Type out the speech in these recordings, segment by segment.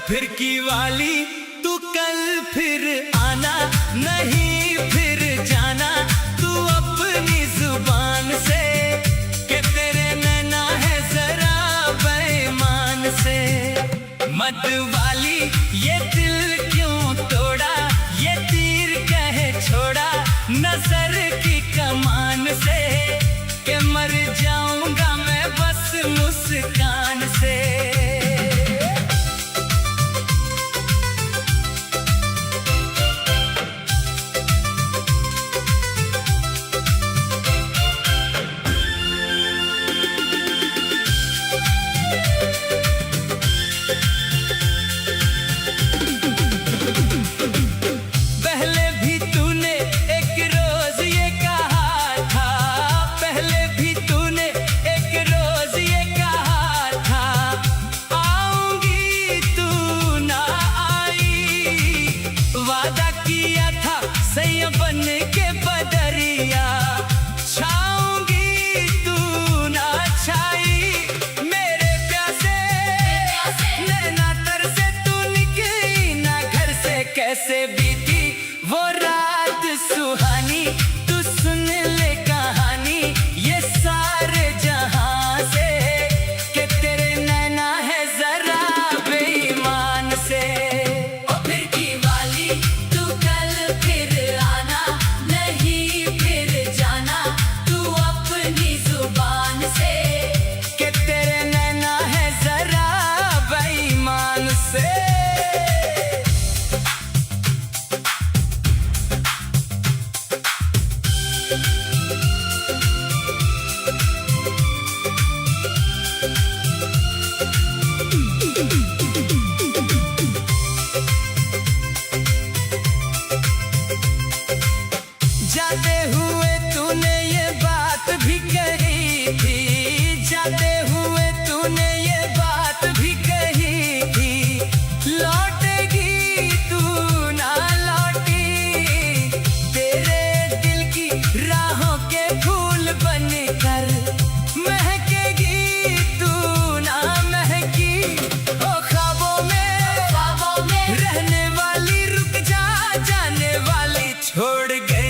फिर की वाली तू कल फिर आना, नहीं फिर जाना तू अपनी जुबान से, कि तेरे नैना है जरा बेईमान से। मत वाली ये दिल क्यों तोड़ा, ये तीर कहे छोड़ा नजर की कमान से, कि मर जाऊंगा मैं बस मुस्कान से। बन के बदरिया छाऊंगी तू ना छाई, मेरे प्यासे नैना तर से तू निकली ना घर से। कैसे बीती वो रात सुहानी, तू सुन ले कहानी ये सारे जहां से, कि तेरे नैना है जरा बेईमान से। फिर की वाली तू कल फिर आना, नहीं फिर जाना तू अपनी जुबान से, कि तेरे नैना है जरा बेईमान से। जाते हुए तूने ये बात भी कही थी, जाते हुए तूने ये बात भी कही थी, लौटेगी तू ना लौटी, तेरे दिल की राहों के फूल बनकर महकेगी तू ना महकी। ओ ख्वाबों में रहने वाली रुक जा, जाने वाली छोड़ गई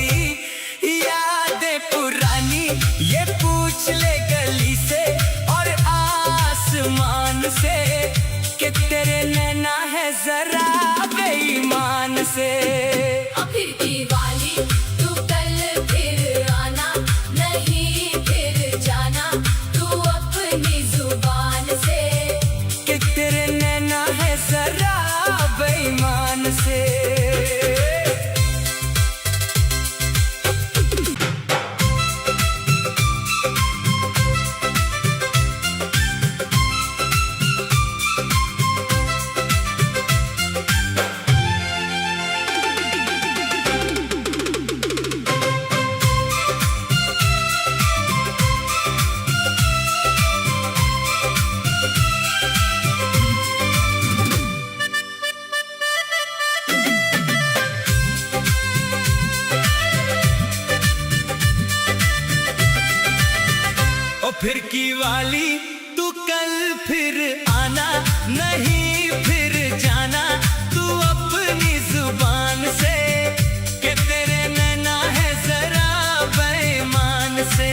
पुरानी, ये पूछ ले गली से और आसमान से, कि तेरे नैना है जरा बेईमान से। फिर की वाली तू कल फिर आना, नहीं फिर जाना तू अपनी जुबान से, कि तेरे नैना है जरा बेईमान से। फिर की वाली तू कल फिर आना, नहीं फिर जाना तू अपनी जुबान से, कि तेरे नैना है जरा बेईमान से।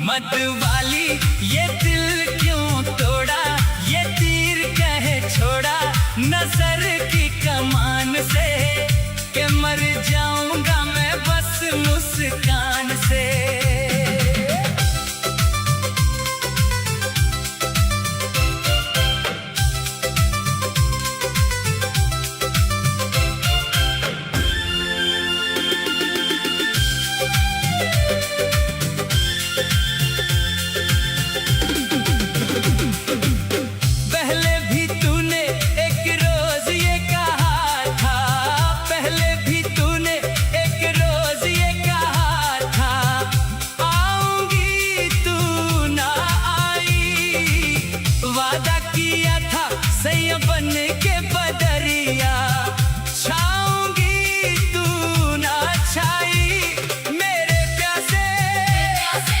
मत वाली ये दिल क्यों तोड़ा, ये तीर कहे छोड़ा नजर की कमान से, कि मर जाऊंगा मैं बस मुस्कान से। बन के बदरिया छाऊंगी तू ना छाई, मेरे प्यासे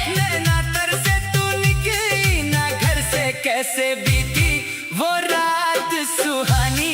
नैना तर से तू निकली ना घर से। कैसे बीती वो रात सुहानी,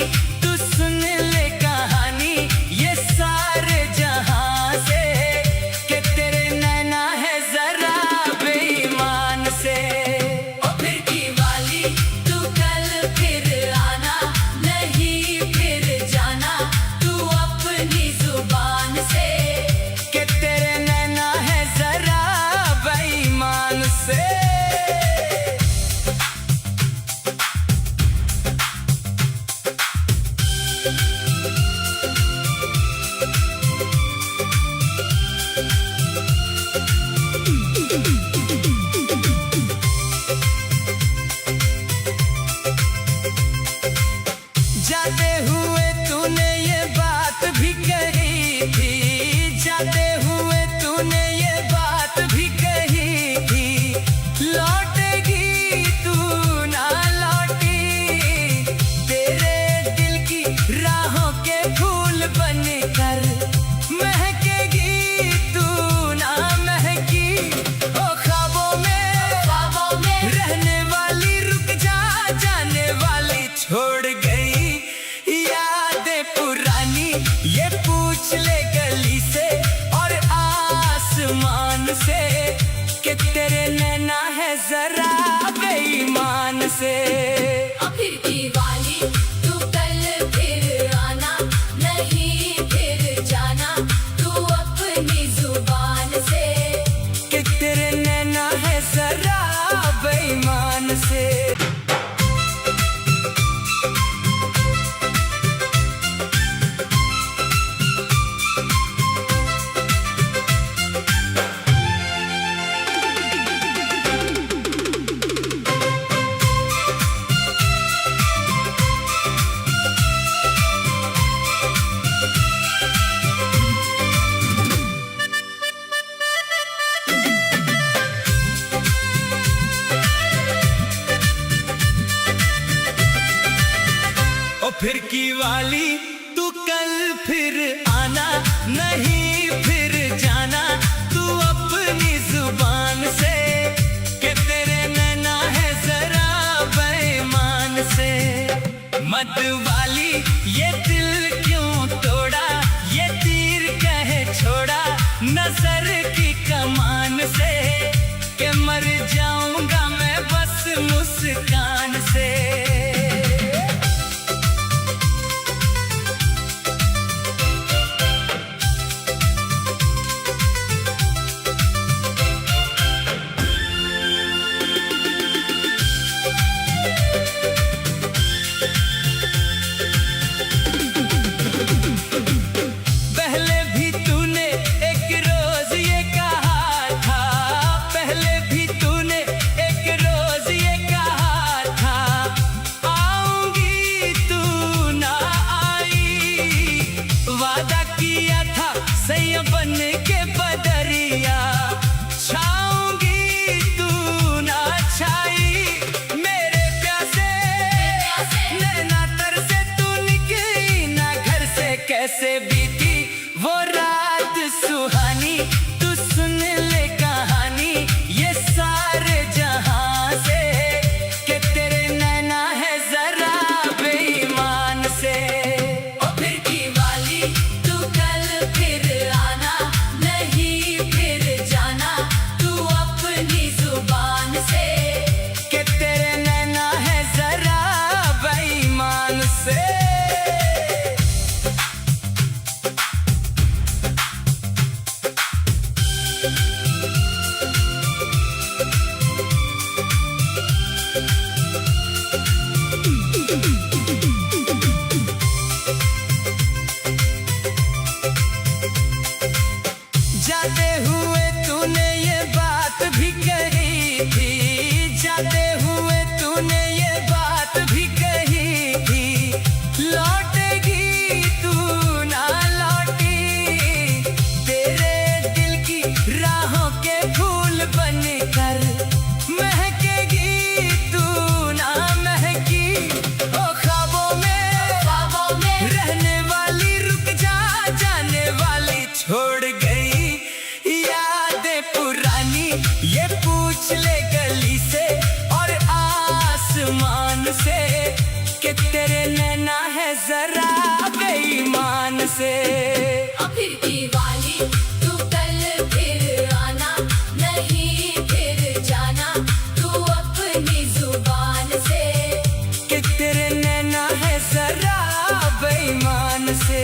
से। फिर दिवाली तू कल फिर आना, नहीं फिर जाना तू अपनी जुबान से। कि तेरे नैना है जरा बेईमान से। फिर की वाली तू कल फिर आना, नहीं फिर जाना तू अपनी जुबान से। कि तेरे नैना है जरा बेईमान से। मत वाली ये दिल क्यों तोड़ा, ये तीर कहे छोड़ा नजर की कमान से। कि मर जाऊंगा मैं बस मुस्कान से। बन के बदरिया छाऊंगी तू ना छाई, मेरे प्यासे नैना तर से तू निकली ना घर से। कैसे बीती वो रात सुहानी, तू सुन ले कहानी ये सारे जहां से। कि तेरे नैना है जरा बेईमान से। फिर की वाली तू कल फिर आना, नहीं फिर जाना तू अपनी जुबान से। कि तेरे नैना है जरा बेईमान से। जाते हुए तूने ये बात भी कही थी, जाते हुए तूने ये बात भी कही थी। लौटेगी तू ना लौटी, तेरे दिल की राहों के फूल बनकर महकेगी तू ना महकी। ओ ख्वाबों में रहने वाली रुक जा, जाने वाली छोड़ गई यादें पुरानी। ये पूछ ले गली से और आसमान से। कि तेरे नैना है जरा बेईमान से। फिर दिवाली तू कल फिर आना, नहीं फिर जाना तू अपनी जुबान से। कि तेरे नैना है जरा बेईमान से।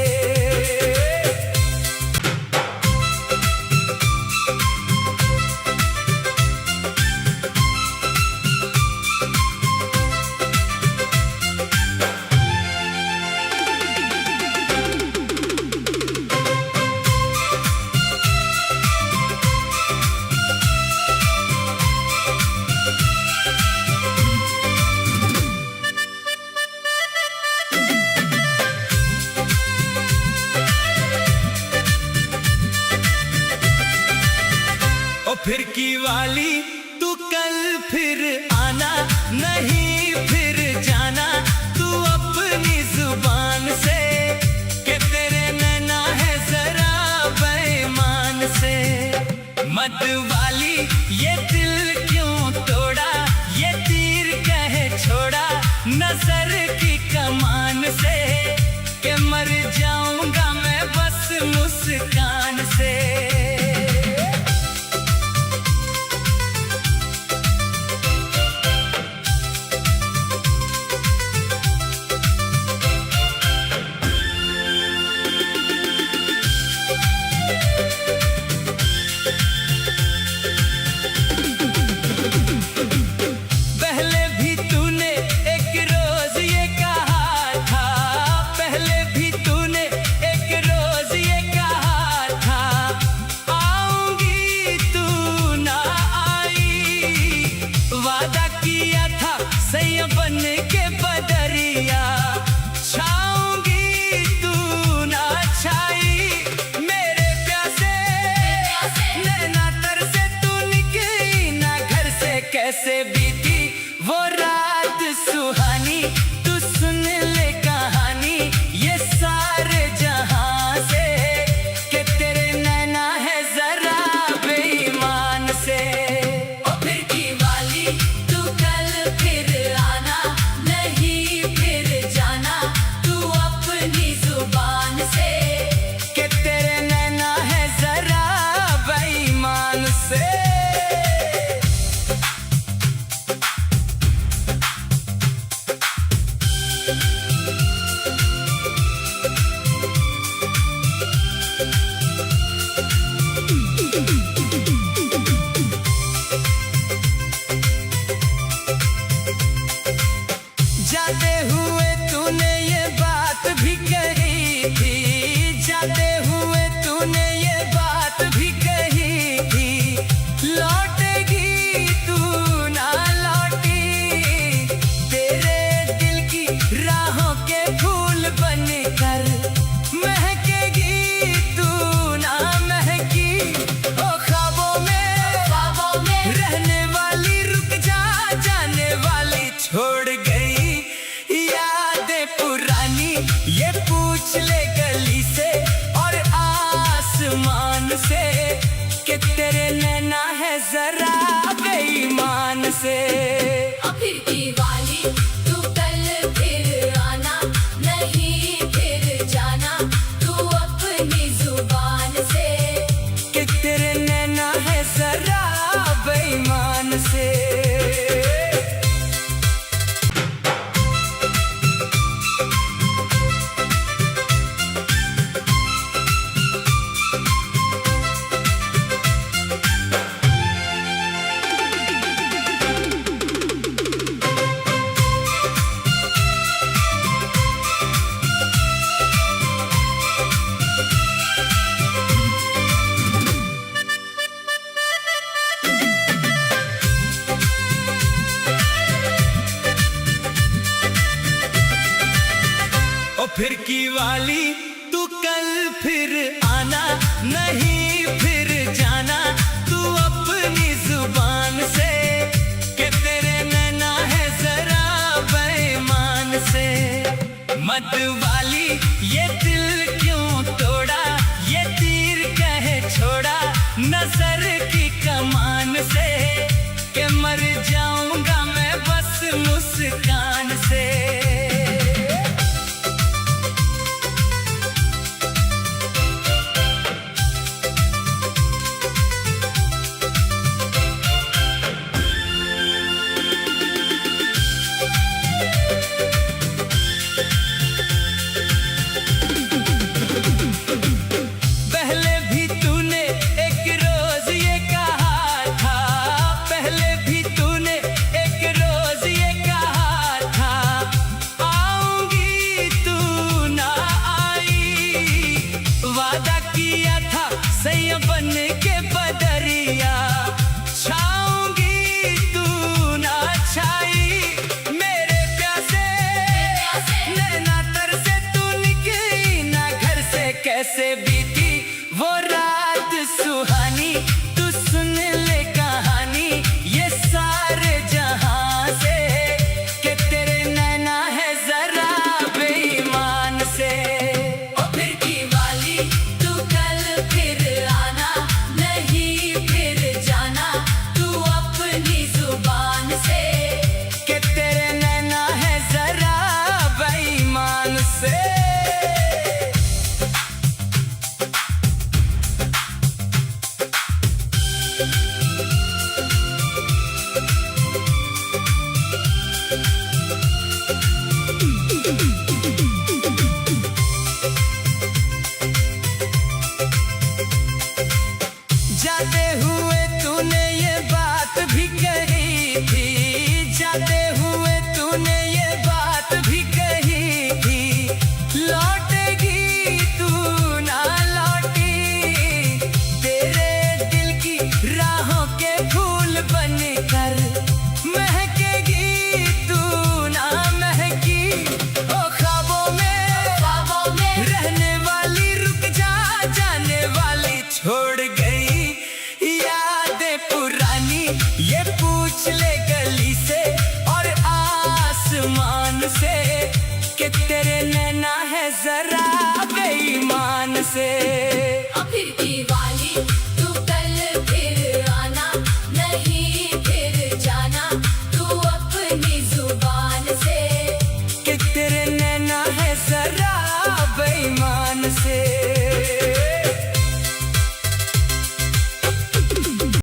फिर की वाली तू कल फिर आना, नहीं फिर जाना तू अपनी जुबान से। कि तेरे नैना है जरा बेईमान से। मत वाली ये दिल क्यों तोड़ा, ये तीर कहे छोड़ा नजर की कमान से। कि मर जाऊंगा मैं बस मुस्कान से। सुहानी, तू सुन ले कहानी ये सारे जहां से, कि तेरे नैना है जरा बेईमान से। ओ फिर की वाली तू कल फिर आना, नहीं फिर जाना तू अपनी जुबान से, कि तेरे नैना है जरा बेईमान से। जाते हुए तूने ये बात भी कही थी, जाते हुए तूने ये बात भी कही थी, लौटेगी तू ना लौटी, तेरे दिल की राहों के फूल बनकर महकेगी तू ना महकी। ओ ख्वाबों में रहने वाली रुक जा, जाने वाली छोड़ गई यादें पुरानी, ये पूछ ले गली से और आसमान से, कि तेरे नैना है जरा बेईमान से। ओ फिर की वाली तू कल फिर आना, नहीं फिर जाना तू अपनी जुबान से, कि तेरे नैना है जरा बेईमान से। ओ फिर की वाली तू कल फिर आना, नहीं फिर जाना तू अपनी जुबान से, कि तेरे नैना है जरा बेईमान से। मत वाली ये दिल क्यों तोड़ा, ये तीर कहे छोड़ा नजर की कमान से, कि मर जाऊंगा मैं बस मुस्कान से। पहले भी तूने एक रोज ये कहा था, पहले भी तूने एक रोज ये कहा था, आऊंगी तू ना आई, वादा किया था सैया बन के बदरिया, छाऊंगी तू ना छाई, मेरे प्यासे नैना तर से तू निकली ना घर से, कैसे बीती वो रात सुहानी, तू सुन ले कहानी ये सारे जहां से, कि तेरे नैना है जरा बेईमान से। ओ फिर की वाली तू कल फिर आना, नहीं फिर जाना तू अपनी जुबान से, कि तेरे नैना है जरा बेईमान से। जाते हुए तूने ये बात भी कही थी, जाते हुए तूने ये बात भी कही थी, लौटेगी तू ना लौटी, तेरे दिल की राहों के फूल बनकर महकेगी तू ना महकी। ओ ख्वाबों में रहने वाली रुक जा, जाने वाली छोड़ गई यादें पुरानी, ये पूछ ले गली से और आस से कि तेरे